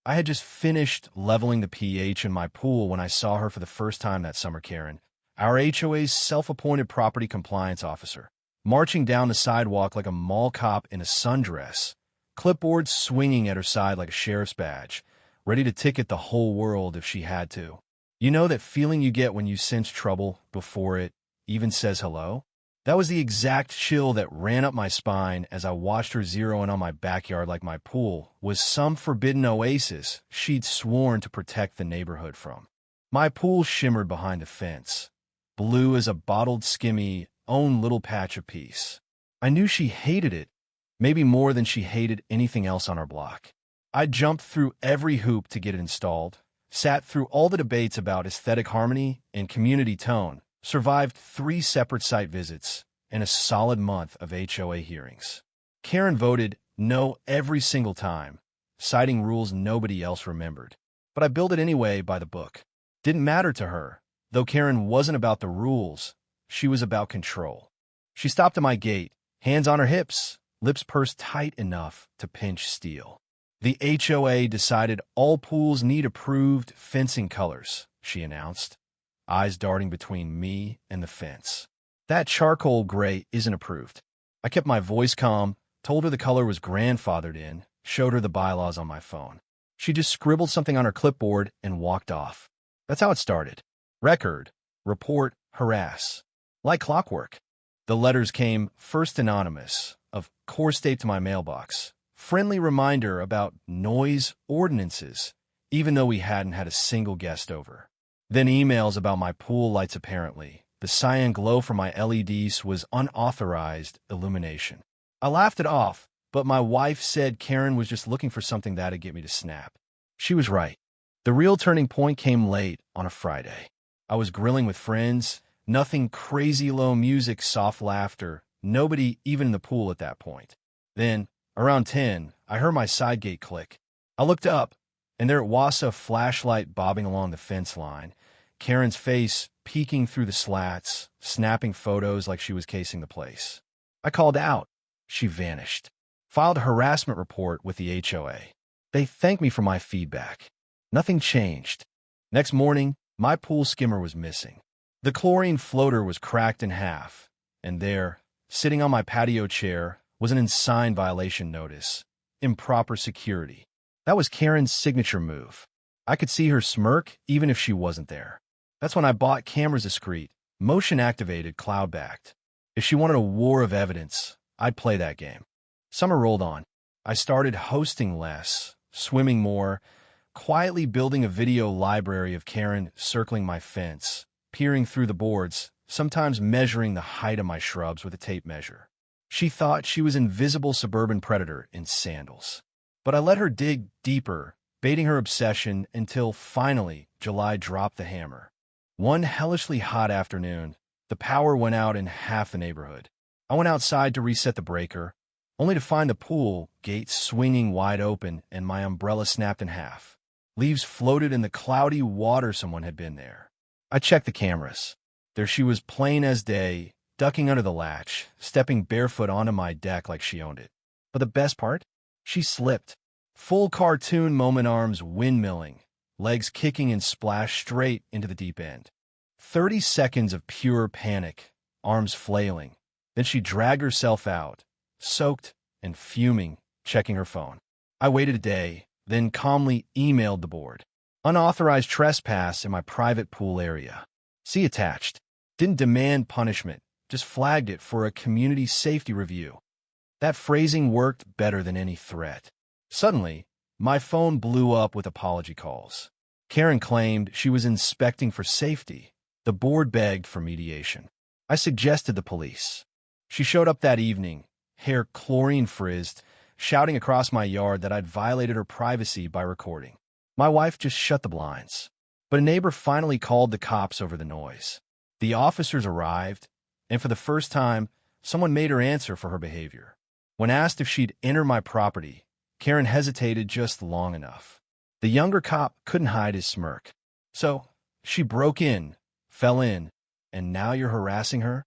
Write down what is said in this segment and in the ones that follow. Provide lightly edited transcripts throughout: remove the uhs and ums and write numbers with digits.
I had just finished leveling the pH in my pool when I saw her for the first time that summer. Karen, our HOA's self-appointed property compliance officer, marching down the sidewalk like a mall cop in a sundress, clipboard swinging at her side like a sheriff's badge, ready to ticket the whole world if she had to. You know that feeling you get when you sense trouble before it even says hello? That was the exact chill that ran up my spine as I watched her zero in on my backyard like my pool was some forbidden oasis she'd sworn to protect the neighborhood from. My pool shimmered behind the fence, blue as a bottled skimmy own little patch of peace. I knew she hated it, maybe more than she hated anything else on our block. I jumped through every hoop to get it installed, sat through all the debates about aesthetic harmony and community tone, survived 3 separate site visits, and a solid month of HOA hearings. Karen voted no every single time, citing rules nobody else remembered. But I built it anyway by the book. Didn't matter to her, though Karen wasn't about the rules, she was about control. She stopped at my gate, hands on her hips, lips pursed tight enough to pinch steel. The HOA decided all pools need approved fencing colors, she announced, eyes darting between me and the fence. That charcoal gray isn't approved. I kept my voice calm, told her the color was grandfathered in, showed her the bylaws on my phone. She just scribbled something on her clipboard and walked off. That's how it started. Record, report, harass. Like clockwork. The letters came first anonymous, of course taped to my mailbox. Friendly reminder about noise ordinances, even though we hadn't had a single guest over. Then emails about my pool lights apparently. The cyan glow from my LEDs was unauthorized illumination. I laughed it off, but my wife said Karen was just looking for something that'd get me to snap. She was right. The real turning point came late on a Friday. I was grilling with friends, nothing crazy low music, soft laughter, nobody even in the pool at that point. Then, around 10, I heard my side gate click. I looked up, and there it was, a flashlight bobbing along the fence line, Karen's face peeking through the slats, snapping photos like she was casing the place. I called out. She vanished. Filed a harassment report with the HOA. They thanked me for my feedback. Nothing changed. Next morning, my pool skimmer was missing. The chlorine floater was cracked in half, and there, sitting on my patio chair, was an ensign violation notice. Improper security. That was Karen's signature move. I could see her smirk even if she wasn't there. That's when I bought cameras discreet, motion-activated, cloud-backed. If she wanted a war of evidence, I'd play that game. Summer rolled on. I started hosting less, swimming more, quietly building a video library of Karen circling my fence, peering through the boards, sometimes measuring the height of my shrubs with a tape measure. She thought she was an invisible suburban predator in sandals. But I let her dig deeper, baiting her obsession until, finally, July dropped the hammer. One hellishly hot afternoon, the power went out in half the neighborhood. I went outside to reset the breaker, only to find the pool gate swinging wide open and my umbrella snapped in half. Leaves floated in the cloudy water. Someone had been there. I checked the cameras. There she was, plain as day, ducking under the latch, stepping barefoot onto my deck like she owned it. But the best part? She slipped. Full cartoon moment, arms windmilling, legs kicking, and splashed straight into the deep end. 30 seconds of pure panic, arms flailing. Then she dragged herself out, soaked and fuming, checking her phone. I waited a day, then calmly emailed the board. Unauthorized trespass in my private pool area. See attached. Didn't demand punishment, just flagged it for a community safety review. That phrasing worked better than any threat. Suddenly, my phone blew up with apology calls. Karen claimed she was inspecting for safety. The board begged for mediation. I suggested the police. She showed up that evening, hair chlorine-frizzed, shouting across my yard that I'd violated her privacy by recording. My wife just shut the blinds. But a neighbor finally called the cops over the noise. The officers arrived, and for the first time, someone made her answer for her behavior. When asked if she'd enter my property, Karen hesitated just long enough. The younger cop couldn't hide his smirk. So, she broke in, fell in, and now you're harassing her?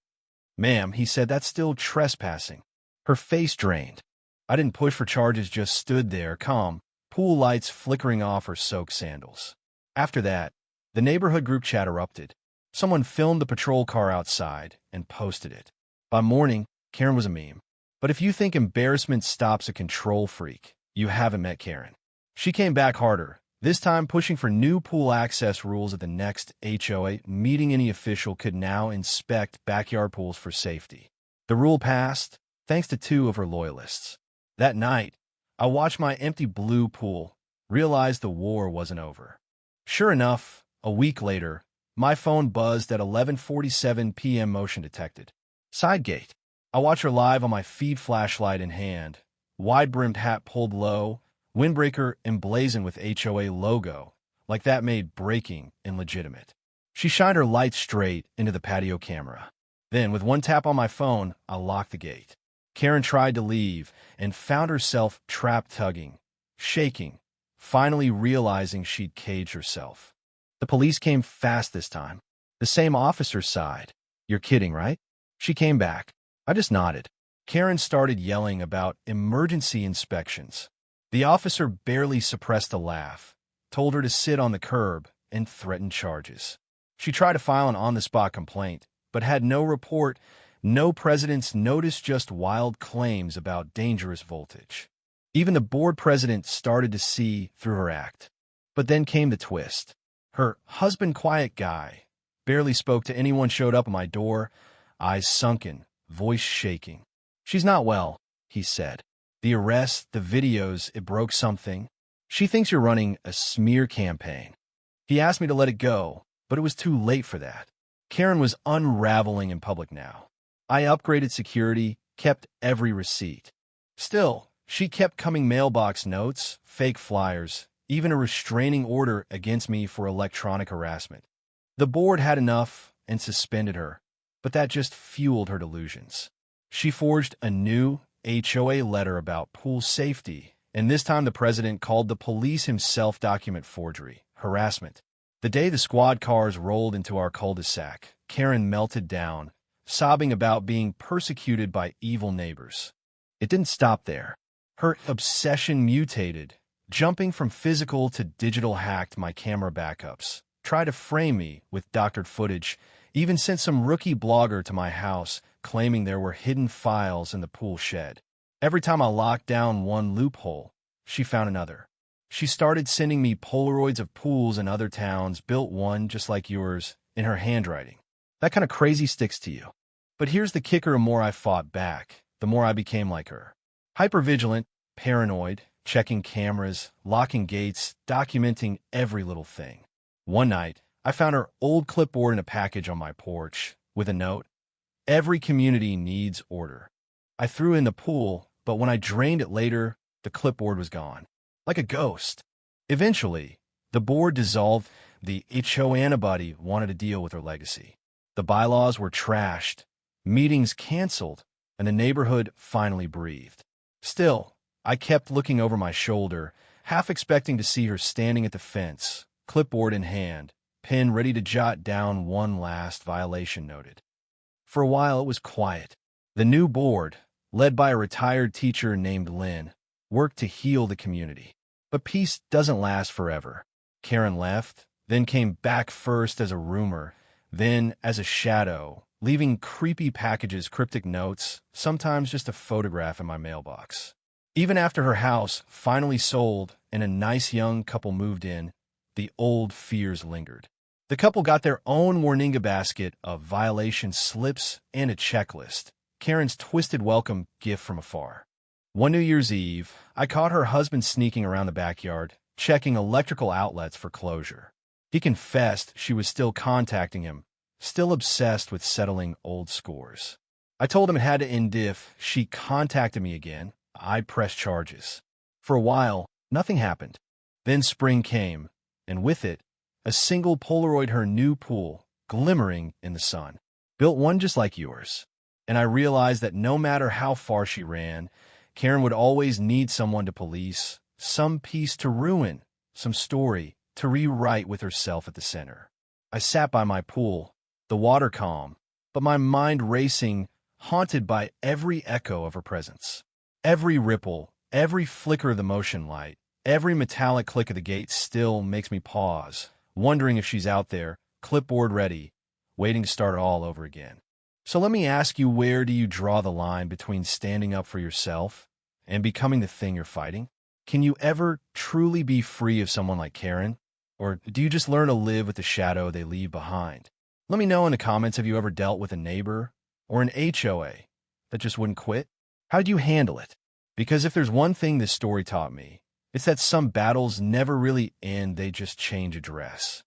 Ma'am, he said, that's still trespassing. Her face drained. I didn't push for charges, just stood there, calm, pool lights flickering off her soaked sandals. After that, the neighborhood group chat erupted. Someone filmed the patrol car outside and posted it. By morning, Karen was a meme. But if you think embarrassment stops a control freak, you haven't met Karen. She came back harder, this time pushing for new pool access rules at the next HOA meeting. Any official could now inspect backyard pools for safety. The rule passed, thanks to 2 of her loyalists. That night, I watched my empty blue pool, realized the war wasn't over. Sure enough, a week later, my phone buzzed at 11:47 p.m. Motion detected. Side gate. I watch her live on my feed, flashlight in hand, wide-brimmed hat pulled low, windbreaker emblazoned with HOA logo, like that made breaking illegitimate. She shined her light straight into the patio camera. Then, with one tap on my phone, I locked the gate. Karen tried to leave and found herself trapped, tugging, shaking, finally realizing she'd caged herself. The police came fast this time. The same officer sighed. "You're kidding, right?" She came back. I just nodded. Karen started yelling about emergency inspections. The officer barely suppressed a laugh, told her to sit on the curb, and threatened charges. She tried to file an on-the-spot complaint, but had no report, no precedent's notice, just wild claims about dangerous voltage. Even the board president started to see through her act. But then came the twist. Her husband, quiet guy, barely spoke to anyone, showed up at my door, eyes sunken, voice shaking. "She's not well," he said. "The arrest, the videos, it broke something. She thinks you're running a smear campaign." He asked me to let it go, but it was too late for that. Karen was unraveling in public now. I upgraded security, kept every receipt. Still, she kept coming, mailbox notes, fake flyers, even a restraining order against me for electronic harassment. The board had enough and suspended her, but that just fueled her delusions. She forged a new HOA letter about pool safety, and this time the president called the police himself. Document forgery, harassment. The day the squad cars rolled into our cul-de-sac, Karen melted down, sobbing about being persecuted by evil neighbors. It didn't stop there. Her obsession mutated, jumping from physical to digital. Hacked my camera backups, tried to frame me with doctored footage, even sent some rookie blogger to my house claiming there were hidden files in the pool shed. Every time I locked down one loophole, she found another. She started sending me Polaroids of pools in other towns, built one just like yours, in her handwriting. That kind of crazy sticks to you. But here's the kicker: the more I fought back, the more I became like her. Hypervigilant, paranoid, checking cameras, locking gates, documenting every little thing. One night, I found her old clipboard in a package on my porch, with a note: "Every community needs order." I threw it in the pool, but when I drained it later, the clipboard was gone. Like a ghost. Eventually, the board dissolved. The HOA antibody wanted to deal with her legacy. The bylaws were trashed, meetings canceled, and the neighborhood finally breathed. Still, I kept looking over my shoulder, half expecting to see her standing at the fence, clipboard in hand, pen ready to jot down one last violation noted. For a while, it was quiet. The new board, led by a retired teacher named Lynn, worked to heal the community. But peace doesn't last forever. Karen left, then came back, first as a rumor, then as a shadow, leaving creepy packages, cryptic notes, sometimes just a photograph in my mailbox. Even after her house finally sold and a nice young couple moved in, the old fears lingered. The couple got their own Warninga basket of violation slips and a checklist, Karen's twisted welcome gift from afar. One New Year's Eve, I caught her husband sneaking around the backyard, checking electrical outlets for closure. He confessed she was still contacting him, still obsessed with settling old scores. I told him it had to end. If she contacted me again, I'd press charges. For a while, nothing happened. Then spring came, and with it, a single Polaroid, her new pool, glimmering in the sun. Built one just like yours. And I realized that no matter how far she ran, Karen would always need someone to police, some piece to ruin, some story to rewrite with herself at the center. I sat by my pool, the water calm, but my mind racing, haunted by every echo of her presence. Every ripple, every flicker of the motion light, Every metallic click of the gate still makes me pause, wondering if she's out there, clipboard ready, waiting to start it all over again. So let me ask you, where do you draw the line between standing up for yourself and becoming the thing you're fighting? Can you ever truly be free of someone like Karen? Or do you just learn to live with the shadow they leave behind? Let me know in the comments, have you ever dealt with a neighbor or an HOA that just wouldn't quit? How did you handle it? Because if there's one thing this story taught me, it's that some battles never really end, they just change address.